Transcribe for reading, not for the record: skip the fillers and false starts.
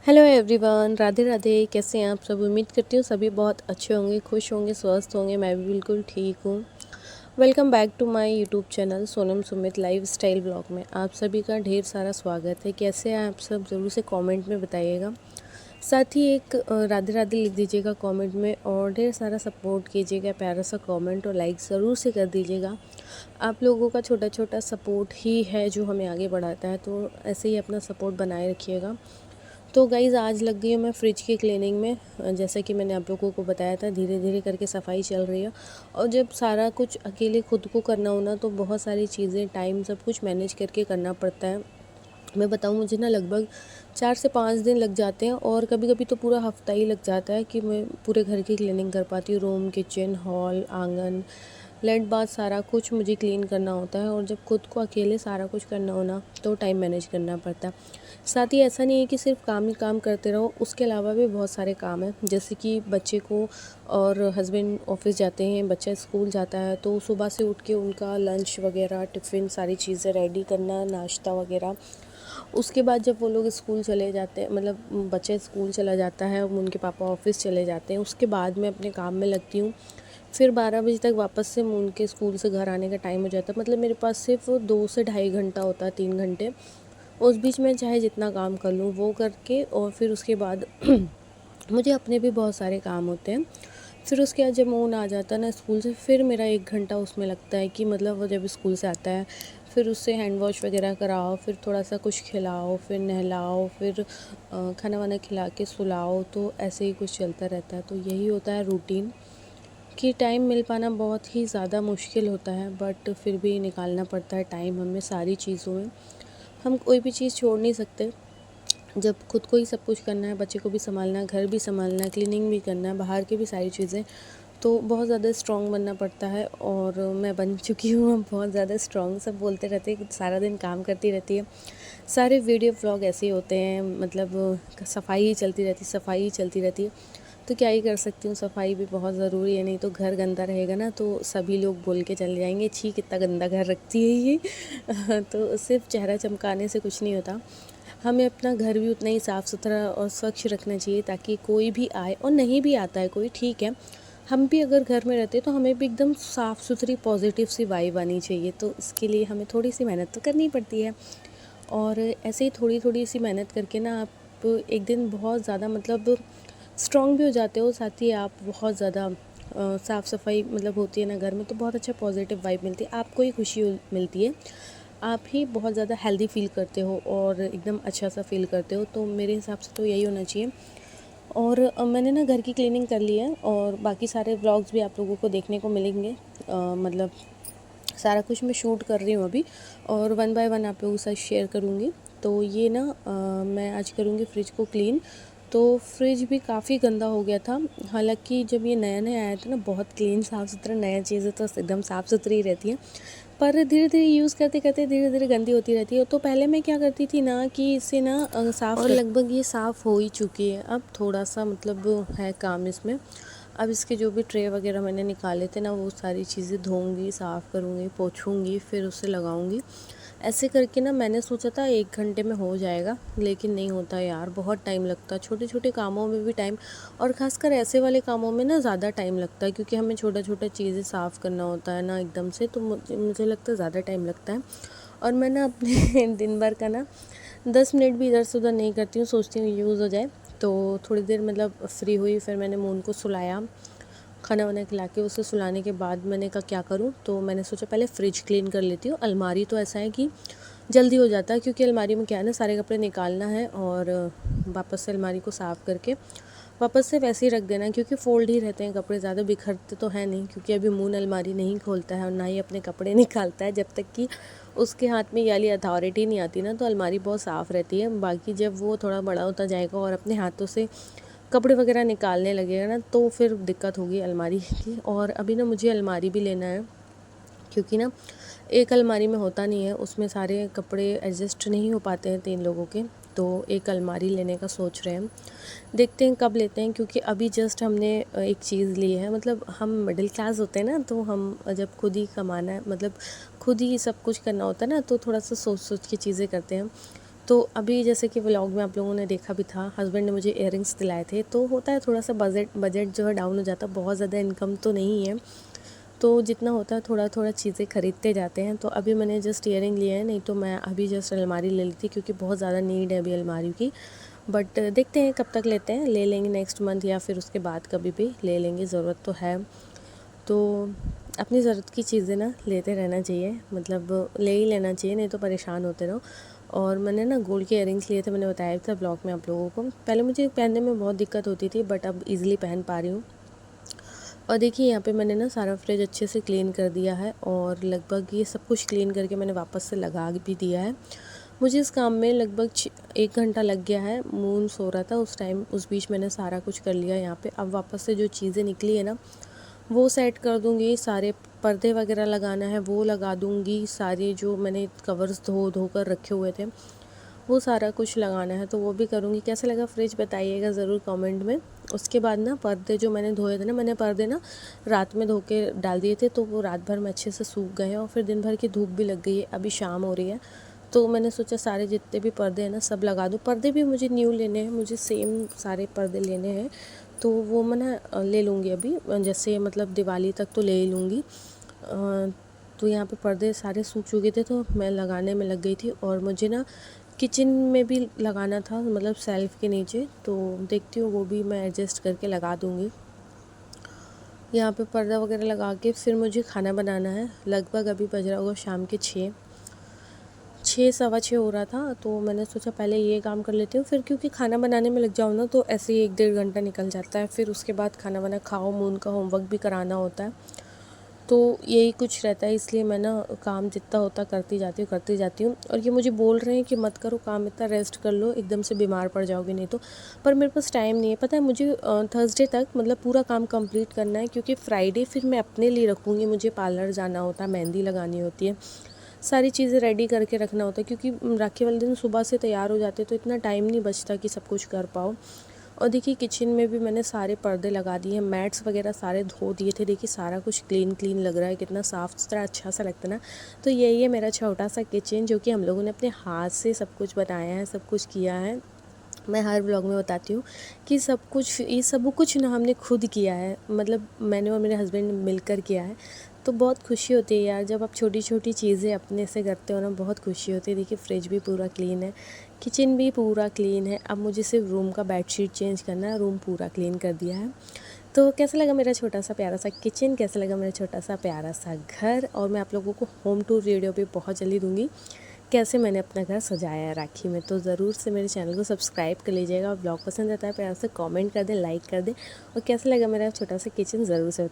Hello everyone, Radhe Radhe. कैसे हैं आप सब? उम्मीद करती हूँ सभी बहुत अच्छे होंगे, खुश होंगे, स्वस्थ होंगे। मैं भी बिल्कुल ठीक हूँ। Welcome back to my YouTube channel Sonam Sumit lifestyle blog में आप सभी का ढेर सारा स्वागत है। कैसे हैं आप सब? ज़रूर से कमेंट में बताइएगा। साथ ही एक राधे राधे लिख दीजिएगा कमेंट में, और ढेर सारा सपोर्ट कीजिएगा। प्यारा सा कमेंट और लाइक ज़रूर से कर दीजिएगा। आप लोगों का छोटा छोटा सपोर्ट ही है जो हमें आगे बढ़ाता है, तो ऐसे ही अपना सपोर्ट बनाए रखिएगा। तो गाइज़, आज लग गई हूँ मैं फ्रिज की क्लीनिंग में। जैसा कि मैंने आप लोगों को बताया था, धीरे धीरे करके सफाई चल रही है। और जब सारा कुछ अकेले खुद को करना हो ना, तो बहुत सारी चीज़ें, टाइम, सब कुछ मैनेज करके करना पड़ता है। मैं बताऊँ, मुझे ना लगभग 4 से 5 दिन लग जाते हैं, और कभी कभी तो पूरा हफ्ता ही लग जाता है कि मैं पूरे घर की क्लीनिंग कर पाती हूँ। रूम, किचन, हॉल, आंगन, लेट बाथ, सारा कुछ मुझे क्लीन करना होता है। और जब खुद को अकेले सारा कुछ करना हो ना, तो टाइम मैनेज करना पड़ता है। साथ ही ऐसा नहीं है कि सिर्फ काम ही काम करते रहो, उसके अलावा भी बहुत सारे काम हैं। जैसे कि बच्चे को, और हस्बैंड ऑफिस जाते हैं, बच्चा स्कूल जाता है, तो सुबह से उठ के उनका लंच वगैरह, टिफ़िन, सारी चीज़ें रेडी करना, नाश्ता वगैरह। उसके बाद जब वो लोग स्कूल चले जाते हैं, मतलब बच्चा स्कूल चला जाता है, उनके पापा ऑफिस चले जाते हैं, उसके बाद मैं अपने काम में लगती हूँ। फिर 12 बजे तक वापस से उनके स्कूल से घर आने का टाइम हो जाता है। मतलब मेरे पास सिर्फ 2 से ढाई घंटा होता है, 3 घंटे। उस बीच में चाहे जितना काम कर लूँ वो करके, और फिर उसके बाद मुझे अपने भी बहुत सारे काम होते हैं। फिर उसके बाद जब मोन आ जाता है ना स्कूल से, फिर मेरा 1 घंटा उसमें लगता है कि मतलब वो जब स्कूल से आता है, फिर उससे हैंड वॉश वगैरह कराओ, फिर थोड़ा सा कुछ खिलाओ, फिर नहलाओ, फिर खाना वाना खिला के सुलाओ। तो ऐसे ही कुछ चलता रहता है। तो यही होता है रूटीन, कि टाइम मिल पाना बहुत ही ज़्यादा मुश्किल होता है, बट फिर भी निकालना पड़ता है टाइम हमें सारी चीज़ों में। हम कोई भी चीज़ छोड़ नहीं सकते। जब खुद को ही सब कुछ करना है, बच्चे को भी संभालना है, घर भी संभालना है, क्लीनिंग भी करना है, बाहर की भी सारी चीज़ें, तो बहुत ज़्यादा स्ट्रॉन्ग बनना पड़ता है। और मैं बन चुकी हूँ अब बहुत ज़्यादा स्ट्रॉन्ग। सब बोलते रहते हैं कि सारा दिन काम करती रहती है। सारे वीडियो व्लॉग ऐसे ही होते हैं, मतलब सफाई ही चलती रहती, सफाई ही चलती रहती है। तो क्या ही कर सकती हूँ, सफाई भी बहुत ज़रूरी है। नहीं तो घर गंदा रहेगा ना, तो सभी लोग बोल के चले जाएंगे, छी कितना गंदा घर रखती है ये। तो सिर्फ चेहरा चमकाने से कुछ नहीं होता। हमें अपना घर भी उतना ही साफ़ सुथरा और स्वच्छ रखना चाहिए, ताकि कोई भी आए, और नहीं भी आता है कोई, ठीक है, हम भी अगर घर में रहते हैं तो हमें भी एकदम साफ़ सुथरी पॉजिटिव सी वाइब आनी चाहिए। तो इसके लिए हमें थोड़ी सी मेहनत तो करनी पड़ती है। और ऐसे ही थोड़ी थोड़ी सी मेहनत करके ना, आप एक दिन बहुत ज़्यादा, मतलब स्ट्रॉन्ग भी हो जाते हो। साथ ही आप बहुत ज़्यादा साफ़ सफाई मतलब होती है ना घर में, तो बहुत अच्छा पॉजिटिव वाइब मिलती है, आपको ही खुशी मिलती है। आप ही बहुत ज़्यादा हेल्दी फील करते हो, और एकदम अच्छा सा फील करते हो। तो मेरे हिसाब से तो यही होना चाहिए। और मैंने ना घर की क्लीनिंग कर ली है, और बाकी सारे व्लॉग्स भी आप लोगों को देखने को मिलेंगे। मतलब सारा कुछ मैं शूट कर रही हूँ अभी, और वन बाय वन आप लोगों के साथ शेयर करूँगी। तो ये ना मैं आज करूँगी फ्रिज को क्लीन। तो फ्रिज भी काफ़ी गंदा हो गया था। हालांकि जब ये नया नया आया था ना, बहुत क्लीन साफ़ सुथरा, नया चीज़ें तो एकदम साफ़ सुथरी रहती हैं, पर धीरे धीरे यूज़ करते करते धीरे धीरे गंदी होती रहती है। तो पहले मैं क्या करती थी ना, कि इसे ना साफ़, और लगभग ये साफ़ हो ही चुकी है। अब थोड़ा सा मतलब है काम इसमें। अब इसके जो भी ट्रे वगैरह मैंने निकाले थे ना, वो सारी चीज़ें धोऊंगी, साफ़ करूँगी, पोछूंगी, फिर उसे लगाऊंगी। ऐसे करके ना मैंने सोचा था 1 घंटे में हो जाएगा, लेकिन नहीं होता यार, बहुत टाइम लगता है। छोटे छोटे कामों में भी टाइम, और ख़ासकर ऐसे वाले कामों में ना ज़्यादा टाइम लगता है, क्योंकि हमें छोटा छोटा चीज़ें साफ़ करना होता है ना एकदम से, तो मुझे लगता है ज़्यादा टाइम लगता है। और मैं ना अपने दिन भर का ना 10 मिनट भी इधर से उधर नहीं करती हूँ, सोचती हूँ यूज़ हो जाए। तो थोड़ी देर मतलब फ्री हुई, फिर मैंने मून को सुलाया, खाना वाना खिला के उसे सुलाने के बाद मैंने कहा क्या करूँ, तो मैंने सोचा पहले फ्रिज क्लीन कर लेती हूँ। अलमारी तो ऐसा है कि जल्दी हो जाता है, क्योंकि अलमारी में क्या है ना, सारे कपड़े निकालना है, और वापस से अलमारी को साफ़ करके वापस से वैसे ही रख देना है, क्योंकि फ़ोल्ड ही रहते हैं कपड़े, ज़्यादा बिखरते तो है नहीं। क्योंकि अभी मून अलमारी नहीं खोलता है, और ना ही अपने कपड़े निकालता है, जब तक कि उसके हाथ में ये वाली अथॉरिटी नहीं आती ना, तो अलमारी बहुत साफ़ रहती है। बाकी जब वो थोड़ा बड़ा होता जाएगा और अपने हाथों से कपड़े वगैरह निकालने लगेगा ना, तो फिर दिक्कत होगी अलमारी की। और अभी ना मुझे अलमारी भी लेना है, क्योंकि ना एक अलमारी में होता नहीं है, उसमें सारे कपड़े एडजस्ट नहीं हो पाते हैं 3 लोगों के। तो एक अलमारी लेने का सोच रहे हैं हम, देखते हैं कब लेते हैं। क्योंकि अभी जस्ट हमने एक चीज़ ली है, मतलब हम मिडिल क्लास होते हैं ना, तो हम जब खुद ही कमाना है, मतलब खुद ही सब कुछ करना होता है ना, तो थोड़ा सा सोच सोच के चीज़ें करते हैं। तो अभी जैसे कि व्लॉग में आप लोगों ने देखा भी था, हस्बैंड ने मुझे इयररिंग्स दिलाए थे। तो होता है थोड़ा सा बजट जो है डाउन हो जाता है, बहुत ज़्यादा इनकम तो नहीं है, तो जितना होता है थोड़ा थोड़ा चीज़ें खरीदते जाते हैं। तो अभी मैंने जस्ट इयररिंग लिए हैं, नहीं तो मैं अभी जस्ट अलमारी ले ली थी, क्योंकि बहुत ज़्यादा नीड है अभी अलमारी की। बट देखते हैं कब तक लेते हैं, ले लेंगे नेक्स्ट मंथ या फिर उसके बाद कभी भी ले लेंगे, ज़रूरत तो है। तो अपनी ज़रूरत की चीज़ें ना लेते रहना चाहिए, मतलब ले ही लेना चाहिए, नहीं तो परेशान होते रहो। और मैंने ना गोल्ड के इयररिंग्स लिए थे, मैंने बताया था ब्लॉग में आप लोगों को। पहले मुझे पहनने में बहुत दिक्कत होती थी, बट अब ईज़िली पहन पा रही हूँ। और देखिए यहाँ पे मैंने ना सारा फ्रिज अच्छे से क्लीन कर दिया है, और लगभग ये सब कुछ क्लीन करके मैंने वापस से लगा भी दिया है। मुझे इस काम में लगभग 1 घंटा लग गया है। मून सो रहा था उस टाइम, उस बीच मैंने सारा कुछ कर लिया यहाँ पे। अब वापस से जो चीज़ें निकली है ना, वो सेट कर दूँगी। सारे पर्दे वगैरह लगाना है वो लगा दूँगी। सारे जो मैंने कवर्स धो धो कर रखे हुए थे, वो सारा कुछ लगाना है, तो वो भी करूँगी। कैसा लगा फ्रिज बताइएगा ज़रूर कमेंट में। उसके बाद ना पर्दे जो मैंने धोए थे ना, मैंने पर्दे ना रात में धो के डाल दिए थे, तो वो रात भर में अच्छे से सूख गए हैं, और फिर दिन भर की धूप भी लग गई है, अभी शाम हो रही है। तो मैंने सोचा सारे जितने भी पर्दे हैं ना सब लगा दूँ। पर्दे भी मुझे न्यू लेने हैं, मुझे सेम सारे पर्दे लेने हैं, तो वो मैं ना ले लूँगी अभी, जैसे मतलब दिवाली तक तो ले ही लूँगी। तो यहाँ पे पर्दे सारे सूख चुके थे, तो मैं लगाने में लग गई थी। और मुझे ना किचन में भी लगाना था, मतलब सेल्फ़ के नीचे, तो देखती हूँ वो भी मैं एडजस्ट करके लगा दूँगी। यहाँ पे पर्दा वगैरह लगा के फिर मुझे खाना बनाना है। लगभग अभी बज रहा होगा शाम के 6 सवा 6 हो रहा था, तो मैंने सोचा पहले ये काम कर लेती हूँ, फिर क्योंकि खाना बनाने में लग जाऊँ ना तो ऐसे ही 1 डेढ़ घंटा निकल जाता है। फिर उसके बाद खाना वाना खाओ, मून का होमवर्क भी कराना होता है, तो यही कुछ रहता है। इसलिए मैं ना काम जितना होता करती जाती हूँ। और ये मुझे बोल रहे हैं कि मत करो काम इतना, रेस्ट कर लो, एकदम से बीमार पड़ जाओगे नहीं तो। पर मेरे पास टाइम नहीं है, पता है मुझे थर्सडे तक मतलब पूरा काम कंप्लीट करना है, क्योंकि फ्राइडे फिर मैं अपने लिए रखूँगी। मुझे पार्लर जाना होता है, मेहंदी लगानी होती है, सारी चीज़ें रेडी करके रखना होता है, क्योंकि राखी वाले दिन सुबह से तैयार हो जाते, तो इतना टाइम नहीं बचता कि सब कुछ कर पाओ। और देखिए किचन में भी मैंने सारे पर्दे लगा दिए हैं, मैट्स वगैरह सारे धो दिए थे। देखिए सारा कुछ क्लीन क्लीन लग रहा है, कितना साफ़ सुथरा अच्छा सा लगता है ना। तो यही है मेरा छोटा सा किचन, जो कि हम लोगों ने अपने हाथ से सब कुछ बनाया है, सब कुछ किया है। मैं हर ब्लॉग में बताती हूँ कि सब कुछ ना हमने खुद किया है, मतलब मैंने और मेरे हस्बैंड ने मिलकर किया है। तो बहुत खुशी होती है यार, जब आप छोटी छोटी चीज़ें अपने से करते हो ना, बहुत खुशी होती है। देखिए फ्रिज भी पूरा क्लीन है, किचन भी पूरा क्लीन है। अब मुझे सिर्फ रूम का बेडशीट चेंज करना है, रूम पूरा क्लीन कर दिया है। तो कैसा लगा मेरा छोटा सा प्यारा सा किचन, कैसा लगा मेरा छोटा सा प्यारा सा घर। और मैं आप लोगों को होम टूर वीडियो भी बहुत जल्दी दूँगी, कैसे मैंने अपना घर सजाया है राखी में। तो ज़रूर से मेरे चैनल को सब्सक्राइब कर लीजिएगा। और ब्लॉग पसंद आता है प्यार से कमेंट कर दें, लाइक कर दें। और कैसा लगा मेरा छोटा सा किचन ज़रूर से बताइए।